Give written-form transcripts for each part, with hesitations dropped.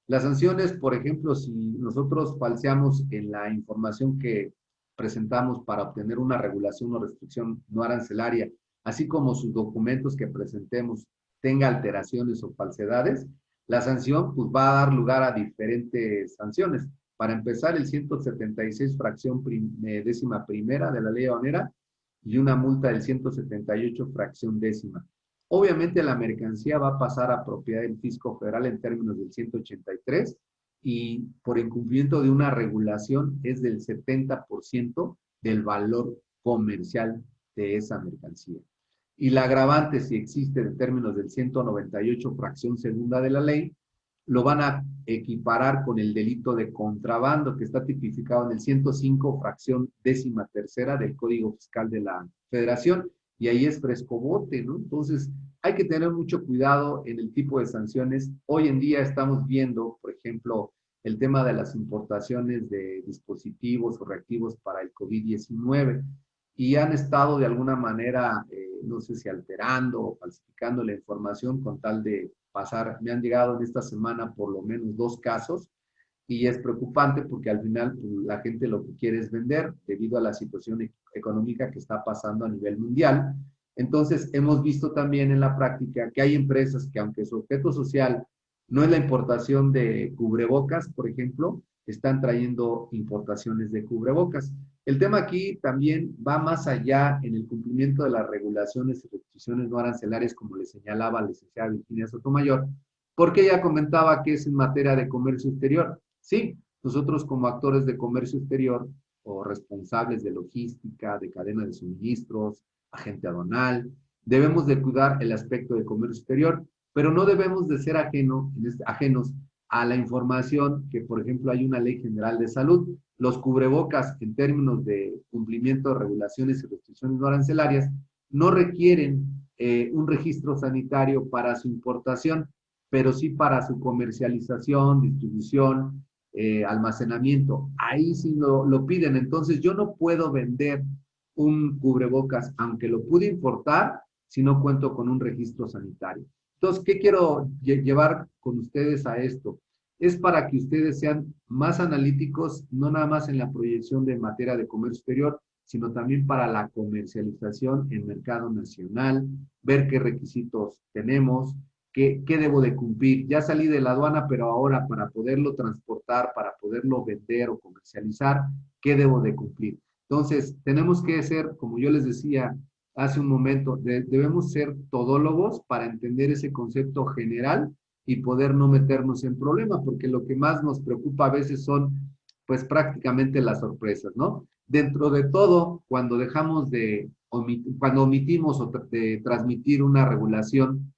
Las sanciones, por ejemplo, si nosotros falseamos en la información que presentamos para obtener una regulación o restricción no arancelaria, así como sus documentos que presentemos tenga alteraciones o falsedades, la sanción pues, va a dar lugar a diferentes sanciones. Para empezar, el 176 fracción décima primera de la ley aduanera y una multa del 178 fracción décima. Obviamente la mercancía va a pasar a propiedad del fisco federal en términos del 183 y por incumplimiento de una regulación es del 70% del valor comercial de esa mercancía. Y la agravante, si existe en términos del 198 fracción segunda de la ley, lo van a equiparar con el delito de contrabando que está tipificado en el 105 fracción décima tercera del Código Fiscal de la Federación y ahí es frescobote, ¿no? Entonces, hay que tener mucho cuidado en el tipo de sanciones. Hoy en día estamos viendo, por ejemplo, el tema de las importaciones de dispositivos o reactivos para el COVID-19 y han estado de alguna manera, no sé si alterando o falsificando la información con tal de pasar. Me han llegado en esta semana por lo menos 2 casos y es preocupante porque al final pues, la gente lo que quiere es vender debido a la situación económica que está pasando a nivel mundial. Entonces, hemos visto también en la práctica que hay empresas que aunque su objeto social no es la importación de cubrebocas, por ejemplo, están trayendo importaciones de cubrebocas. El tema aquí también va más allá en el cumplimiento de las regulaciones y restricciones no arancelarias, como le señalaba la licenciada Virginia Sotomayor, porque ella comentaba que es en materia de comercio exterior. Sí, nosotros como actores de comercio exterior o responsables de logística, de cadena de suministros, agente aduanal, debemos de cuidar el aspecto de comercio exterior, pero no debemos de ser ajenos a la información que, por ejemplo, hay una ley general de salud. Los cubrebocas, en términos de cumplimiento de regulaciones y restricciones no arancelarias, no requieren un registro sanitario para su importación, pero sí para su comercialización, distribución, almacenamiento. Ahí sí lo piden. Entonces, yo no puedo vender un cubrebocas, aunque lo pude importar, si no cuento con un registro sanitario. Entonces, ¿qué quiero llevar con ustedes a esto? Es para que ustedes sean más analíticos, no nada más en la proyección de materia de comercio exterior, sino también para la comercialización en mercado nacional, ver qué requisitos tenemos, qué debo de cumplir. Ya salí de la aduana, pero ahora para poderlo transportar, para poderlo vender o comercializar, ¿qué debo de cumplir? Entonces, tenemos que ser, como yo les decía hace un momento, debemos ser todólogos para entender ese concepto general y poder no meternos en problemas, porque lo que más nos preocupa a veces son, pues prácticamente las sorpresas, ¿no? Dentro de todo, cuando dejamos cuando omitimos de transmitir una regulación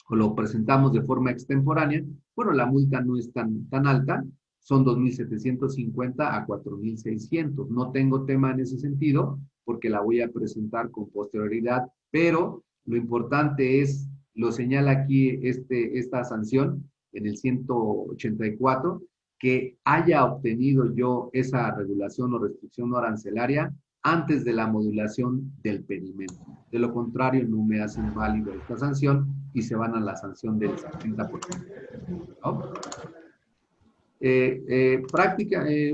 o lo presentamos de forma extemporánea, bueno, la multa no es tan alta, son 2.750 a 4.600. No tengo tema en ese sentido porque la voy a presentar con posterioridad, pero lo importante es, lo señala aquí esta sanción en el 184, que haya obtenido yo esa regulación o restricción no arancelaria antes de la modulación del pedimento. De lo contrario, no me hacen válido esta sanción y se van a la sanción del 70%. ¿No?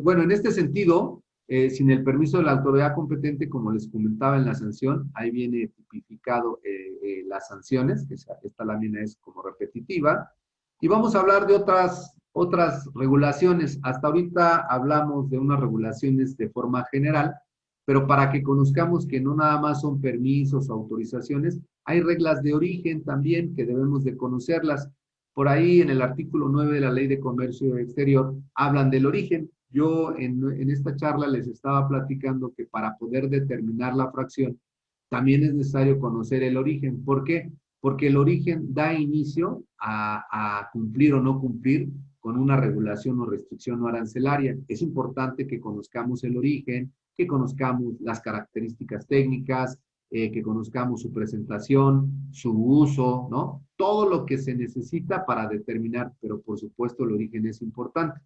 Bueno, en este sentido, sin el permiso de la autoridad competente, como les comentaba en la sanción, ahí viene tipificado las sanciones, que esta lámina es como repetitiva, y vamos a hablar de otras regulaciones. Hasta ahorita hablamos de unas regulaciones de forma general, pero para que conozcamos que no nada más son permisos o autorizaciones, hay reglas de origen también que debemos de conocerlas. Por ahí en el artículo 9 de la Ley de Comercio Exterior hablan del origen. Yo en esta charla les estaba platicando que para poder determinar la fracción también es necesario conocer el origen. ¿Por qué? Porque el origen da inicio a cumplir o no cumplir con una regulación o restricción no arancelaria. Es importante que conozcamos el origen, que conozcamos las características técnicas, que conozcamos su presentación, su uso, ¿no? Todo lo que se necesita para determinar, pero por supuesto el origen es importante.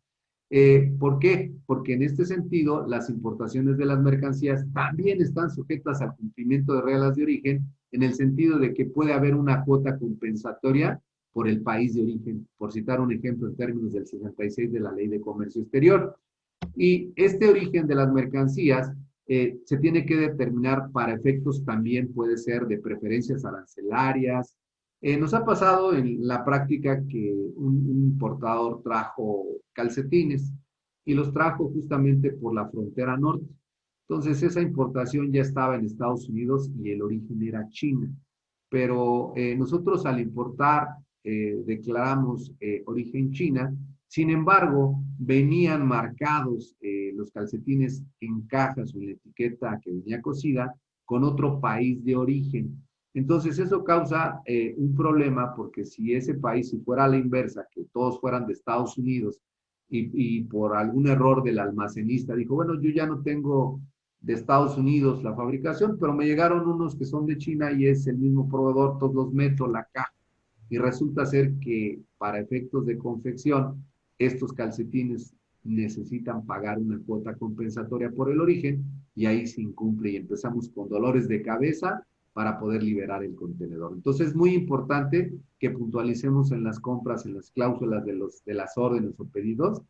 ¿Por qué? Porque en este sentido las importaciones de las mercancías también están sujetas al cumplimiento de reglas de origen en el sentido de que puede haber una cuota compensatoria por el país de origen, por citar un ejemplo en términos del 66 de la Ley de Comercio Exterior. Y este origen de las mercancías se tiene que determinar para efectos también puede ser de preferencias arancelarias. Nos ha pasado en la práctica que un importador trajo calcetines y los trajo justamente por la frontera norte. Entonces esa importación ya estaba en Estados Unidos y el origen era China. Pero nosotros al importar declaramos origen China. Sin embargo, venían marcados los calcetines en cajas o en la etiqueta que venía cosida con otro país de origen. Entonces eso causa un problema porque si ese país, si fuera a la inversa, que todos fueran de Estados Unidos y por algún error del almacenista dijo, bueno, yo ya no tengo de Estados Unidos la fabricación, pero me llegaron unos que son de China y es el mismo proveedor, todos los meto la caja. Y resulta ser que para efectos de confección, estos calcetines necesitan pagar una cuota compensatoria por el origen y ahí se incumple y empezamos con dolores de cabeza para poder liberar el contenedor. Entonces es muy importante que puntualicemos en las compras, en las cláusulas de las órdenes o pedidos,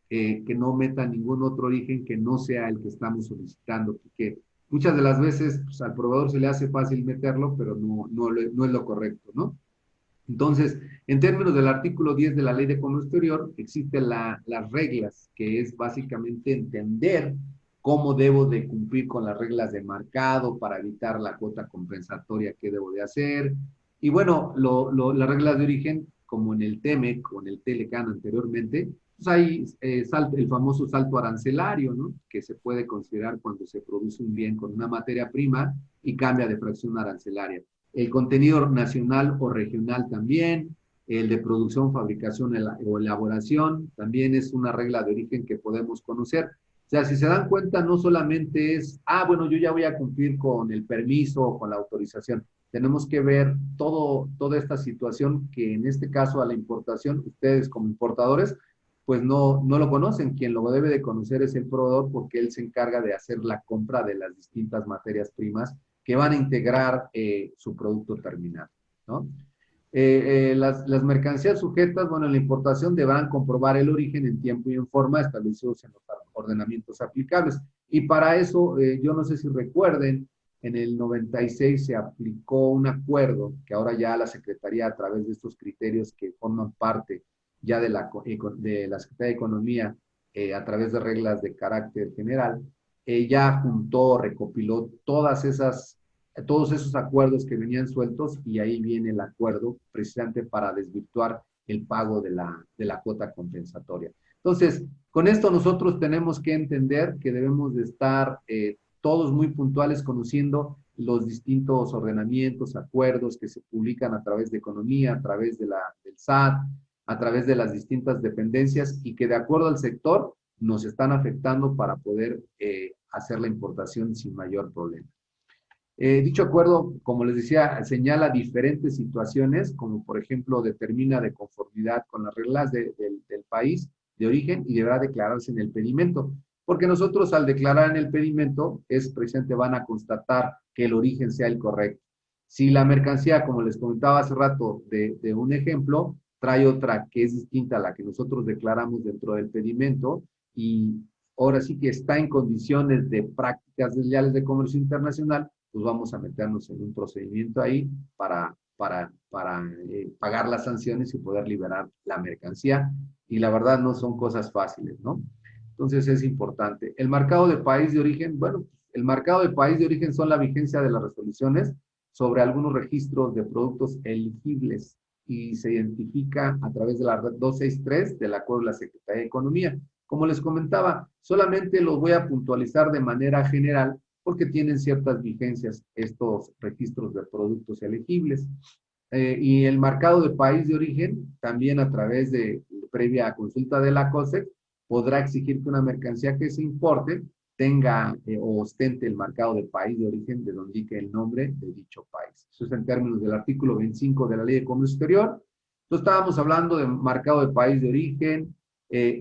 que no metan ningún otro origen que no sea el que estamos solicitando, porque muchas de las veces pues, al proveedor se le hace fácil meterlo, pero no es lo correcto, ¿no? Entonces, en términos del artículo 10 de la Ley de Comercio Exterior, existen las reglas, que es básicamente entender cómo debo de cumplir con las reglas de marcado para evitar la cuota compensatoria que debo de hacer. Y bueno, las reglas de origen, como en el TEMEC o en el TELECAN anteriormente, pues hay el famoso salto arancelario, ¿no? Que se puede considerar cuando se produce un bien con una materia prima y cambia de fracción arancelaria. El contenido nacional o regional también, el de producción, fabricación o elaboración, también es una regla de origen que podemos conocer. O sea, si se dan cuenta, no solamente es, bueno, yo ya voy a cumplir con el permiso o con la autorización. Tenemos que ver toda esta situación que en este caso a la importación, ustedes como importadores, pues no lo conocen. Quien lo debe de conocer es el proveedor porque él se encarga de hacer la compra de las distintas materias primas que van a integrar su producto terminal, ¿no? Las mercancías sujetas, bueno, en la importación deberán comprobar el origen en tiempo y en forma establecidos en los ordenamientos aplicables. Y para eso, yo no sé si recuerden, en el 96 se aplicó un acuerdo que ahora ya la Secretaría, a través de estos criterios que forman parte ya de la Secretaría de Economía, a través de reglas de carácter general, ya juntó, recopiló todos esos acuerdos que venían sueltos y ahí viene el acuerdo precisamente para desvirtuar el pago de la cuota compensatoria. Entonces, con esto nosotros tenemos que entender que debemos de estar todos muy puntuales conociendo los distintos ordenamientos, acuerdos que se publican a través de economía, a través del SAT, a través de las distintas dependencias y que de acuerdo al sector nos están afectando para poder hacer la importación sin mayor problema. Dicho acuerdo, como les decía, señala diferentes situaciones, como por ejemplo determina de conformidad con las reglas del país de origen y deberá declararse en el pedimento, porque nosotros al declarar en el pedimento es precisamente van a constatar que el origen sea el correcto. Si la mercancía, como les comentaba hace rato de un ejemplo, trae otra que es distinta a la que nosotros declaramos dentro del pedimento y ahora sí que está en condiciones de prácticas desleales de comercio internacional, pues vamos a meternos en un procedimiento ahí para pagar las sanciones y poder liberar la mercancía. Y la verdad no son cosas fáciles, ¿no? Entonces es importante. El marcado de país de origen, bueno, el marcado de país de origen son la vigencia de las resoluciones sobre algunos registros de productos elegibles y se identifica a través de la red 263 del acuerdo de la Secretaría de Economía. Como les comentaba, solamente los voy a puntualizar de manera general porque tienen ciertas vigencias estos registros de productos elegibles. Y el marcado de país de origen, también a través de previa consulta de la COSEC, podrá exigir que una mercancía que se importe tenga o ostente el marcado de país de origen de donde indique el nombre de dicho país. Eso es en términos del artículo 25 de la Ley de Comercio Exterior. Entonces estábamos hablando de marcado de país de origen,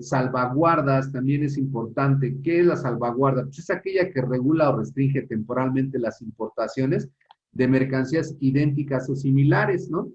salvaguardas también es importante. ¿Qué es la salvaguarda? Pues es aquella que regula o restringe temporalmente las importaciones de mercancías idénticas o similares, ¿no?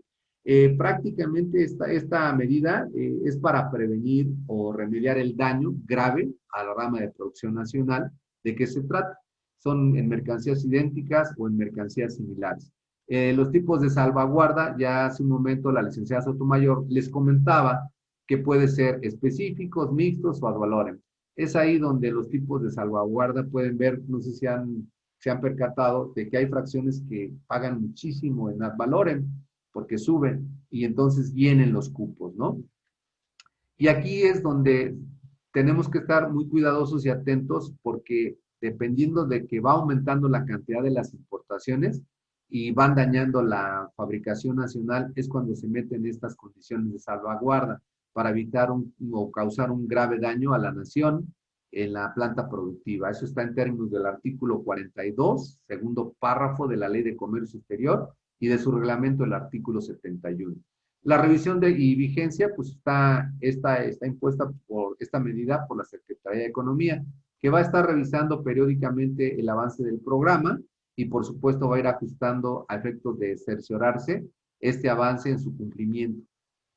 Prácticamente esta medida es para prevenir o remediar el daño grave a la rama de producción nacional. ¿De qué se trata? Son en mercancías idénticas o en mercancías similares. Los tipos de salvaguarda, ya hace un momento la licenciada Sotomayor les comentaba que puede ser específicos, mixtos o ad valorem. Es ahí donde los tipos de salvaguarda pueden ver, no sé si se han percatado de que hay fracciones que pagan muchísimo en ad valorem porque suben y entonces vienen los cupos, ¿no? Y aquí es donde tenemos que estar muy cuidadosos y atentos porque dependiendo de que va aumentando la cantidad de las importaciones y van dañando la fabricación nacional, es cuando se meten estas condiciones de salvaguarda para evitar o causar un grave daño a la nación en la planta productiva. Eso está en términos del artículo 42, segundo párrafo de la Ley de Comercio Exterior y de su reglamento, el artículo 71. La revisión y vigencia, pues está impuesta por esta medida por la Secretaría de Economía, que va a estar revisando periódicamente el avance del programa y por supuesto va a ir ajustando a efectos de cerciorarse este avance en su cumplimiento.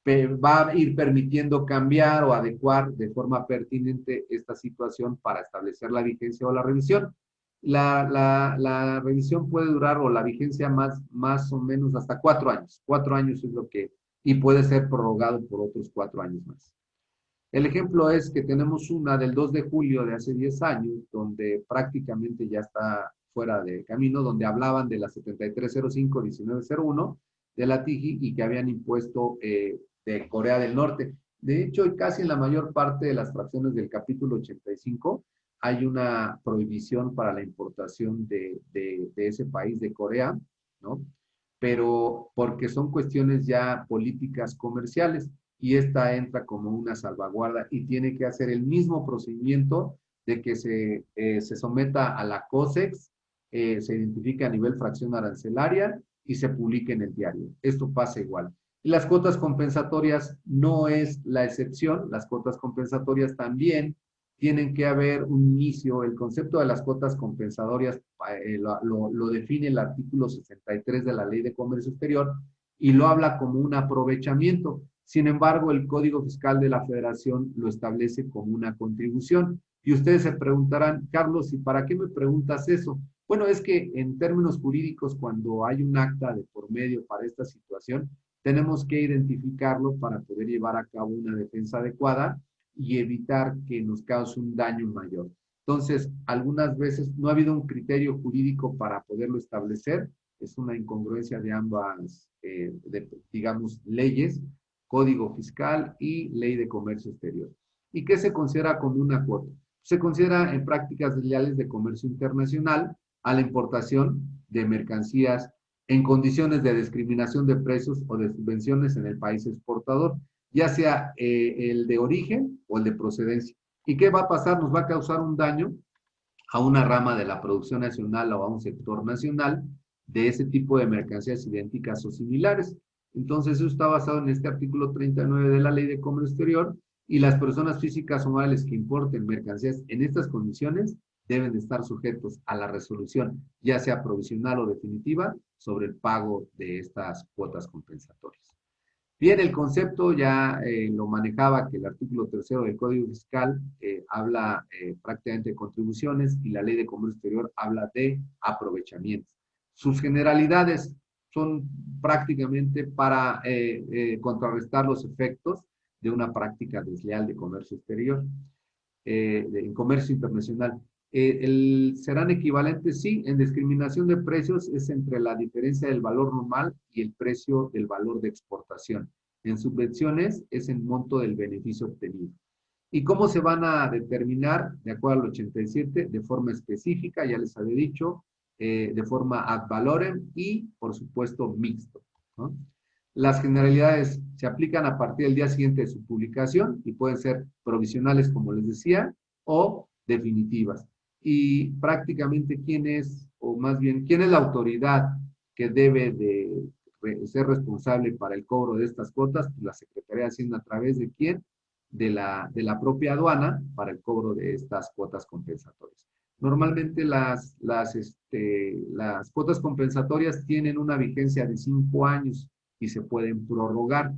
Va a ir permitiendo cambiar o adecuar de forma pertinente esta situación para establecer la vigencia o la revisión. La revisión puede durar o la vigencia más o menos hasta 4 años. 4 años es lo que y puede ser prorrogado por otros 4 años más. El ejemplo es que tenemos una del 2 de julio de hace 10 años, donde prácticamente ya está fuera de camino, donde hablaban de la 7305-1901 de la TIGI y que habían impuesto de Corea del Norte. De hecho, casi en la mayor parte de las fracciones del capítulo 85 hay una prohibición para la importación de ese país, de Corea, ¿no? Pero porque son cuestiones ya políticas comerciales y esta entra como una salvaguarda y tiene que hacer el mismo procedimiento de que se someta a la COSEX, se identifica a nivel fracción arancelaria y se publique en el diario. Esto pasa igual. Y las cuotas compensatorias no es la excepción, las cuotas compensatorias también tienen que haber un inicio. El concepto de las cuotas compensatorias lo define el artículo 63 de la Ley de Comercio Exterior y lo habla como un aprovechamiento. Sin embargo, el Código Fiscal de la Federación lo establece como una contribución. Y ustedes se preguntarán, Carlos, ¿y para qué me preguntas eso? Bueno, es que en términos jurídicos, cuando hay un acta de por medio para esta situación, tenemos que identificarlo para poder llevar a cabo una defensa adecuada y evitar que nos cause un daño mayor. Entonces, algunas veces no ha habido un criterio jurídico para poderlo establecer, es una incongruencia de ambas, digamos, leyes, Código Fiscal y Ley de Comercio Exterior. ¿Y qué se considera como una cuota? Se considera en prácticas desleales de comercio internacional a la importación de mercancías en condiciones de discriminación de precios o de subvenciones en el país exportador, ya sea el de origen o el de procedencia. ¿Y qué va a pasar? Nos va a causar un daño a una rama de la producción nacional o a un sector nacional de ese tipo de mercancías idénticas o similares. Entonces, eso está basado en este artículo 39 de la Ley de Comercio Exterior y las personas físicas o morales que importen mercancías en estas condiciones deben de estar sujetos a la resolución, ya sea provisional o definitiva, sobre el pago de estas cuotas compensatorias. Bien, el concepto ya lo manejaba que el artículo 3 del Código Fiscal habla prácticamente de contribuciones y la Ley de Comercio Exterior habla de aprovechamientos. Sus generalidades son prácticamente para contrarrestar los efectos de una práctica desleal de comercio exterior, en comercio internacional. Serán equivalentes, sí, en discriminación de precios es entre la diferencia del valor normal y el precio del valor de exportación. En subvenciones es el monto del beneficio obtenido. ¿Y cómo se van a determinar? De acuerdo al 87, de forma específica, ya les había dicho, de forma ad valorem y, por supuesto, mixto, ¿no? Las generalidades se aplican a partir del día siguiente de su publicación y pueden ser provisionales, como les decía, o definitivas. Y prácticamente quién es, o más bien, quién es la autoridad que debe de ser responsable para el cobro de estas cuotas, pues la Secretaría de Hacienda a través de quién, de la propia aduana para el cobro de estas cuotas compensatorias. Normalmente las cuotas compensatorias tienen una vigencia de 5 años y se pueden prorrogar,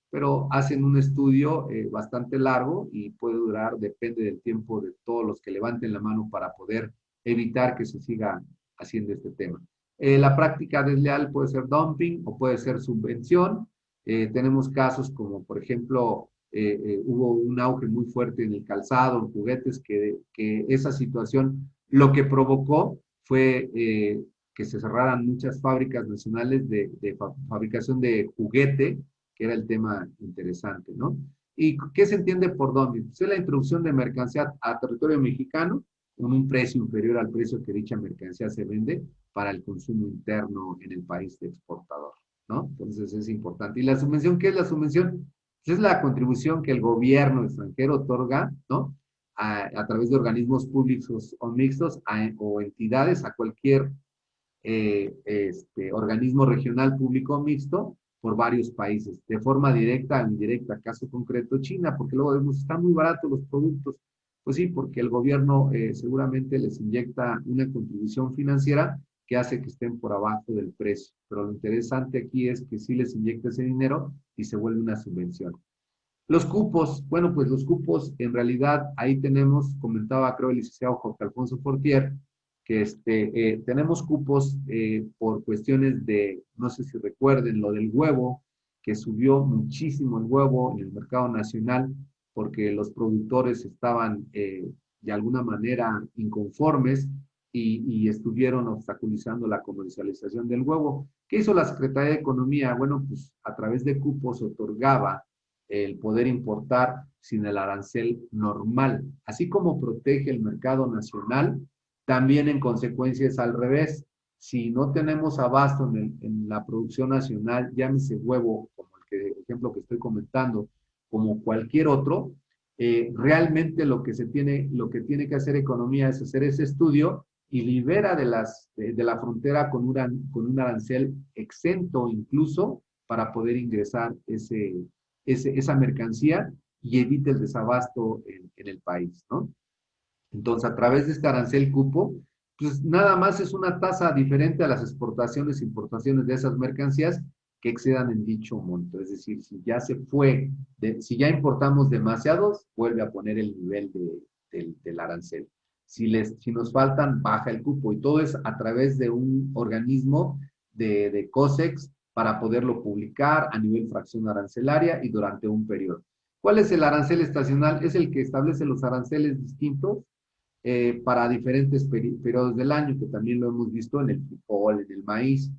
pero hacen un estudio bastante largo y puede durar, depende del tiempo de todos los que levanten la mano para poder evitar que se siga haciendo este tema. La práctica desleal puede ser dumping o puede ser subvención. Tenemos casos como, por ejemplo, hubo un auge muy fuerte en el calzado, en juguetes, que esa situación lo que provocó fue que se cerraran muchas fábricas nacionales de fabricación de juguete, que era el tema interesante, ¿no? ¿Y qué se entiende por dumping? Pues es la introducción de mercancía a territorio mexicano con un precio inferior al precio que dicha mercancía se vende para el consumo interno en el país de exportador, ¿no? Entonces es importante. ¿Y la subvención qué es la subvención? Pues es la contribución que el gobierno extranjero otorga, ¿no? A través de organismos públicos o mixtos o entidades a cualquier organismo regional público mixto por varios países, de forma directa o indirecta, caso concreto China, porque luego vemos, están muy baratos los productos. Pues sí, porque el gobierno seguramente les inyecta una contribución financiera que hace que estén por abajo del precio. Pero lo interesante aquí es que sí les inyecta ese dinero y se vuelve una subvención. Los cupos, bueno, pues los cupos en realidad ahí tenemos, comentaba creo el licenciado Jorge Alfonso Fortier, que tenemos cupos por cuestiones de, no sé si recuerden, lo del huevo, que subió muchísimo el huevo en el mercado nacional porque los productores estaban de alguna manera inconformes y estuvieron obstaculizando la comercialización del huevo. ¿Qué hizo la Secretaría de Economía? Bueno, pues a través de cupos otorgaba el poder importar sin el arancel normal. Así como protege el mercado nacional, también en consecuencia es al revés. Si no tenemos abasto en la producción nacional, llámese huevo, como el ejemplo que estoy comentando, como cualquier otro, realmente lo que tiene que hacer economía es hacer ese estudio y libera de la frontera con un arancel exento incluso para poder ingresar esa mercancía y evite el desabasto en el país, ¿no? Entonces, a través de este arancel cupo, pues nada más es una tasa diferente a las exportaciones e importaciones de esas mercancías que excedan en dicho monto. Es decir, si ya se fue, si ya importamos demasiados, vuelve a poner el nivel del arancel. Si nos faltan, baja el cupo. Y todo es a través de un organismo de COSEX para poderlo publicar a nivel fracción arancelaria y durante un periodo. ¿Cuál es el arancel estacional? Es el que establece los aranceles distintos para diferentes periodos del año, que también lo hemos visto en el frijol, en el maíz,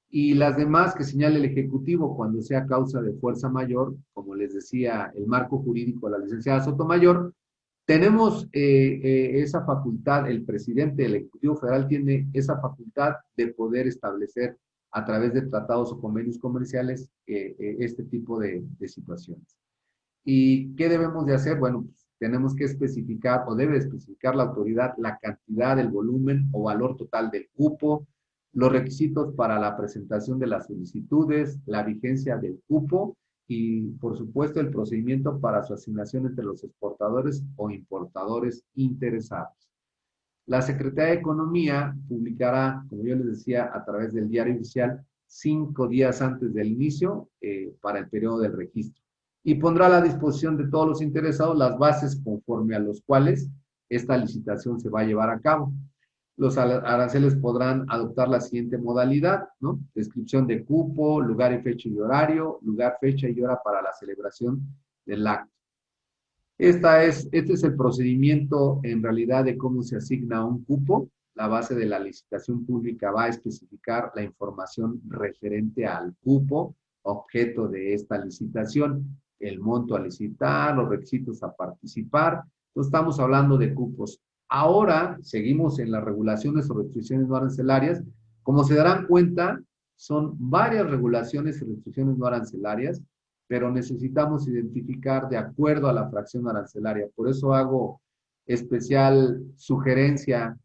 y las demás que señale el Ejecutivo cuando sea causa de fuerza mayor, como les decía el marco jurídico de la licenciada Sotomayor, tenemos esa facultad, el presidente del Ejecutivo Federal tiene esa facultad de poder establecer a través de tratados o convenios comerciales este tipo de situaciones. ¿Y qué debemos de hacer? Bueno, pues, tenemos que especificar o debe especificar la autoridad la cantidad, el volumen o valor total del cupo, los requisitos para la presentación de las solicitudes, la vigencia del cupo y, por supuesto, el procedimiento para su asignación entre los exportadores o importadores interesados. La Secretaría de Economía publicará, como yo les decía, a través del diario oficial, 5 días antes del inicio para el periodo del registro y pondrá a la disposición de todos los interesados las bases conforme a los cuales esta licitación se va a llevar a cabo. Los aranceles podrán adoptar la siguiente modalidad, ¿no? Descripción de cupo, lugar y fecha y horario, lugar, fecha y hora para la celebración del acto. Este es el procedimiento en realidad de cómo se asigna un cupo. La base de la licitación pública va a especificar la información referente al cupo, objeto de esta licitación, el monto a licitar, los requisitos a participar. Entonces estamos hablando de cupos. Ahora seguimos en las regulaciones o restricciones no arancelarias. Como se darán cuenta, son varias regulaciones y restricciones no arancelarias pero necesitamos identificar de acuerdo a la fracción arancelaria. Por eso hago especial sugerencia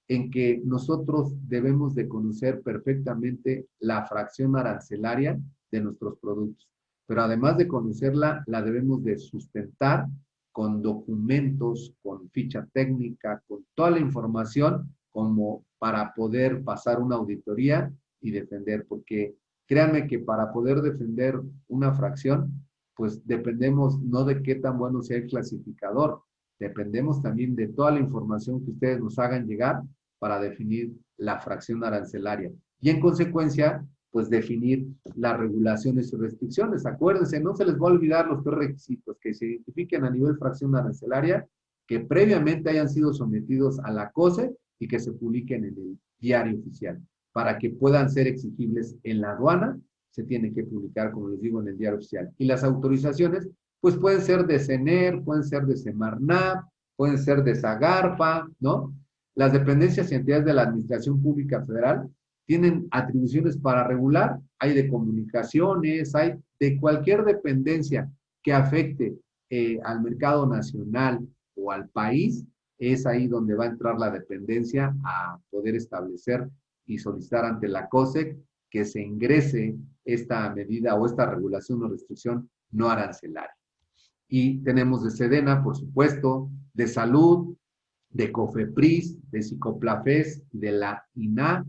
en que nosotros debemos de conocer perfectamente la fracción arancelaria de nuestros productos. Pero además de conocerla, la debemos de sustentar con documentos, con ficha técnica, con toda la información como para poder pasar una auditoría y defender, porque créanme que para poder defender una fracción, pues dependemos no de qué tan bueno sea el clasificador, dependemos también de toda la información que ustedes nos hagan llegar para definir la fracción arancelaria. Y en consecuencia, pues definir las regulaciones y restricciones. Acuérdense, no se les va a olvidar los tres requisitos: que se identifiquen a nivel fracción arancelaria, que previamente hayan sido sometidos a la COSE y que se publiquen en el diario oficial. Para que puedan ser exigibles en la aduana, se tiene que publicar, como les digo, en el diario oficial. Y las autorizaciones, pues pueden ser de CENER, pueden ser de Semarnat, pueden ser de Zagarpa, ¿no? Las dependencias y entidades de la Administración Pública Federal tienen atribuciones para regular, hay de comunicaciones, hay de cualquier dependencia que afecte al mercado nacional o al país, es ahí donde va a entrar la dependencia a poder establecer y solicitar ante la COSEC que se ingrese esta medida o esta regulación o restricción no arancelaria. Y tenemos de Sedena, por supuesto, de Salud, de COFEPRIS, de Psicoplafes, de la INA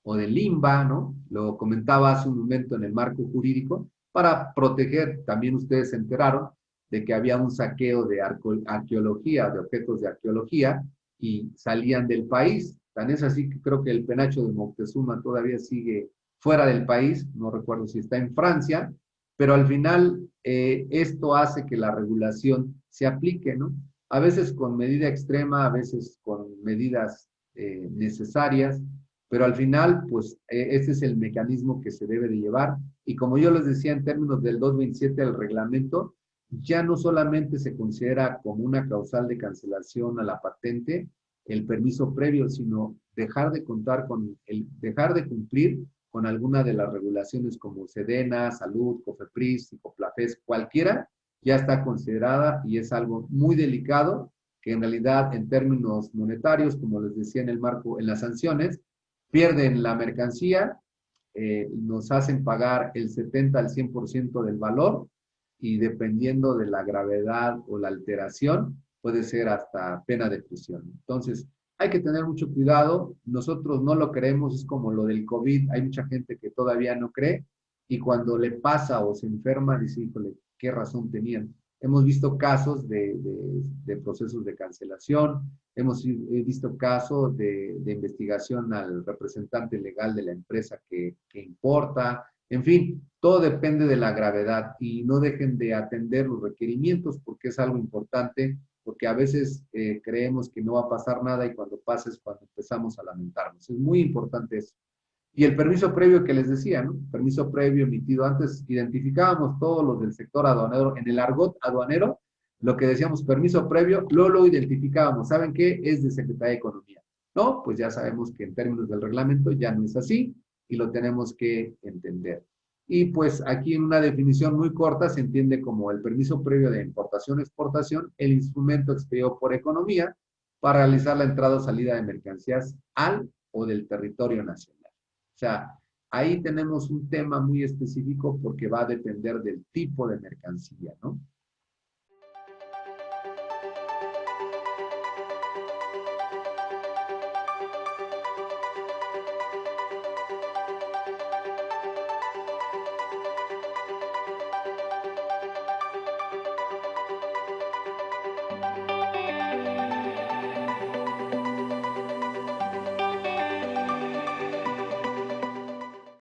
o del INBA, ¿no? Lo comentaba hace un momento en el marco jurídico, para proteger, también ustedes se enteraron de que había un saqueo de arqueología, de objetos de arqueología, y salían del país. Tan es así que creo que el penacho de Moctezuma todavía sigue fuera del país, no recuerdo si está en Francia, pero al final esto hace que la regulación se aplique, ¿no? A veces con medida extrema, a veces con medidas necesarias, pero al final, pues, ese es el mecanismo que se debe de llevar. Y como yo les decía, en términos del 227 del reglamento, ya no solamente se considera como una causal de cancelación a la patente el permiso previo, sino dejar de contar con dejar de cumplir con alguna de las regulaciones como Sedena, Salud, COFEPRIS, Psicoplafes, cualquiera, ya está considerada y es algo muy delicado que en realidad en términos monetarios, como les decía en el marco, en las sanciones, pierden la mercancía, nos hacen pagar el 70 al 100% del valor y dependiendo de la gravedad o la alteración, puede ser hasta pena de prisión. Entonces, hay que tener mucho cuidado. Nosotros no lo creemos, es como lo del COVID. Hay mucha gente que todavía no cree y cuando le pasa o se enferma, dice, híjole, qué razón tenían. Hemos visto casos de procesos de cancelación, hemos visto casos de investigación al representante legal de la empresa que importa. En fin, todo depende de la gravedad y no dejen de atender los requerimientos porque es algo importante, porque a veces creemos que no va a pasar nada y cuando pasa es cuando empezamos a lamentarnos. Es muy importante eso. Y el permiso previo que les decía, ¿no? Permiso previo emitido antes, identificábamos todos los del sector aduanero, en el argot aduanero, lo que decíamos permiso previo, lo identificábamos. ¿Saben qué? Es de Secretaría de Economía. No, pues ya sabemos que en términos del reglamento ya no es así y lo tenemos que entender. Y pues aquí en una definición muy corta se entiende como el permiso previo de importación-exportación, el instrumento expedido por economía para realizar la entrada o salida de mercancías al o del territorio nacional. O sea, ahí tenemos un tema muy específico porque va a depender del tipo de mercancía, ¿no?